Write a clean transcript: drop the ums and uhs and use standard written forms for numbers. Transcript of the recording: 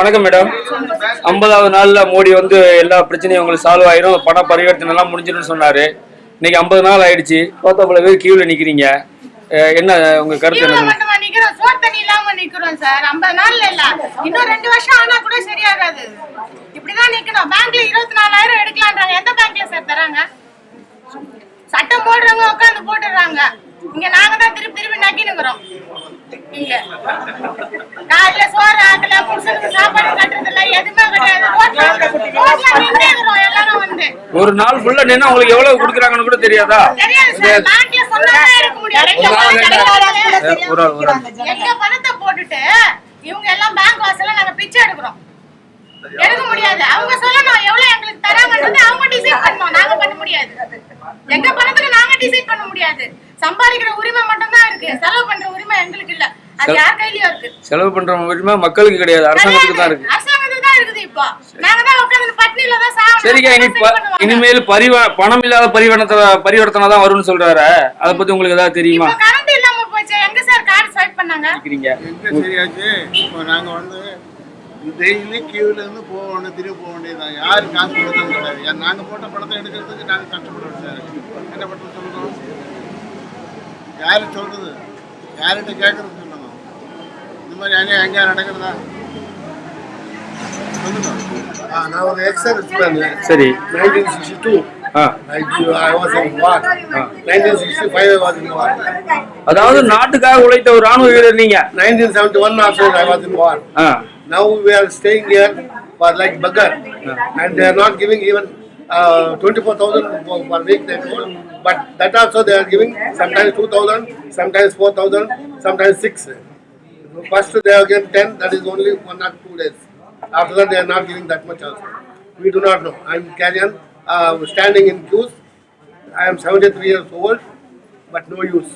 வணக்கம் மேடம். 50வது நாள்ல மோடி வந்து எல்லா பிரச்சனையும் உங்களுக்கு சால்வ் ஆயிரும், பண பரிவர்த்தனை எல்லாம் முடிஞ்சிடும் சொன்னாரு. இன்னைக்கு 50 நாள் ஆயிடுச்சு. பல பேர் கியூல நிக்கிறீங்க. என்ன உங்க கருத்து? என்ன நிக்கிறோம்? சோறு தண்ணி இல்லாம நிக்கிறோம் சார். 50 நாள்ல இல்ல, இன்னும் 2 வருஷம் ஆனா கூட சரியாகாது. இப்படிதான் நிக்கணும். பேங்க்ல 24,000 எடுக்கலான்றாங்க. எந்த பேங்க்ல சார் தராங்க? சட்டம் போடுறவங்க உட்காந்து போட்டுறாங்க. இங்க நாங்க தான் திருப்பி நக்கினுங்கிறோம். இங்க காலைல சோறு ஆக்கல, புருஷனுக்கு சாப்பாடு கட்டுறது இல்ல, எதுவுமே கிடையாது. ரோட்ல நின்னுறோம் எல்லாரும் வந்து. ஒரு நாள் ஃபுல்லா நின்னா உங்களுக்கு எவ்வளவு கொடுக்குறாங்கன்னு கூட தெரியாதா? தெரியாது சார். பேங்க்ல சொன்னாதான் எடுக்க முடியும். எங்க பணத்தை போட்டுட்டு இவங்க எல்லாம் பேங்க் வாசல்ல நாங்க பிச்சை எடுக்கிறோம். எடுக்க முடியாது. அவங்க சொல்லணும் எவ்வளவு எங்களுக்கு தராங்கன்றது அவங்க டிசைட் பண்ணணும். நாங்க பண்ண முடியாது. எங்க பணத்துக்கு நாங்க டிசைட் பண்ண முடியாது. சம்பாதிக்கிற உரிமை மட்டும் தான் இருக்கு. செலவு பண்ற உரிமை எங்களுக்கு இல்ல. அது யார் கையிலயும் இருக்கு. செலவு பண்ற உரிமை மக்களுக்கு கிடையாது, அரசாங்கத்துக்கு தான் இருக்கு. அரசாங்கத்துக்கு தான் இருக்குது. இப்போ நாங்க தான் உட்கார்ந்து பட்னில தான் சாவணும். சரிங்க. இனிமேல் பணம் இல்லாத பரிவர்த்தனை தான் வரும்னு சொல்றாரு. அத பத்தி உங்களுக்கு ஏதாவது தெரியுமா? இப்போ கரண்ட் இல்லாம போச்சு. எங்க சார் கார்டு ஸ்வைப் பண்ணாங்க? எங்க சரியாச்சு. இப்போ நாங்க வந்து டெய்லி கியூல இருந்து போகணும், திரும்பி போக வேண்டியதுதான். யாரு காசு கொடுத்தது கிடையாது. நாங்க போட்ட பணத்தை எடுக்கிறதுக்கு நாங்க கஷ்டப்படுறோம் சார். என்ன பண்றது சொல்லணும்? யாரு சொல்றது? யார்கிட்ட கேட்கறது சொல்லணும்? இந்த மாதிரி எங்க நடக்கிறதா சொல்லுங்க. நான் ஒரு எக்ஸர்ஸ் சரி. 1962 I was in war. 1965 I was in war. அதாவது நாட்டுக்காக உழைத்த ஒரு ராணுவ வீரர் நீங்க. 1971 also I was in war. Now we are staying here for like beggar, and they are not giving even 24,000 per week they told, but that also they are giving sometimes 2,000, sometimes 4,000, sometimes 6. First they are given 10, that is only 1 or 2 days. After that they are not giving that much also. We do not know. I am carrying standing in queues. I am 73 years old, but no use.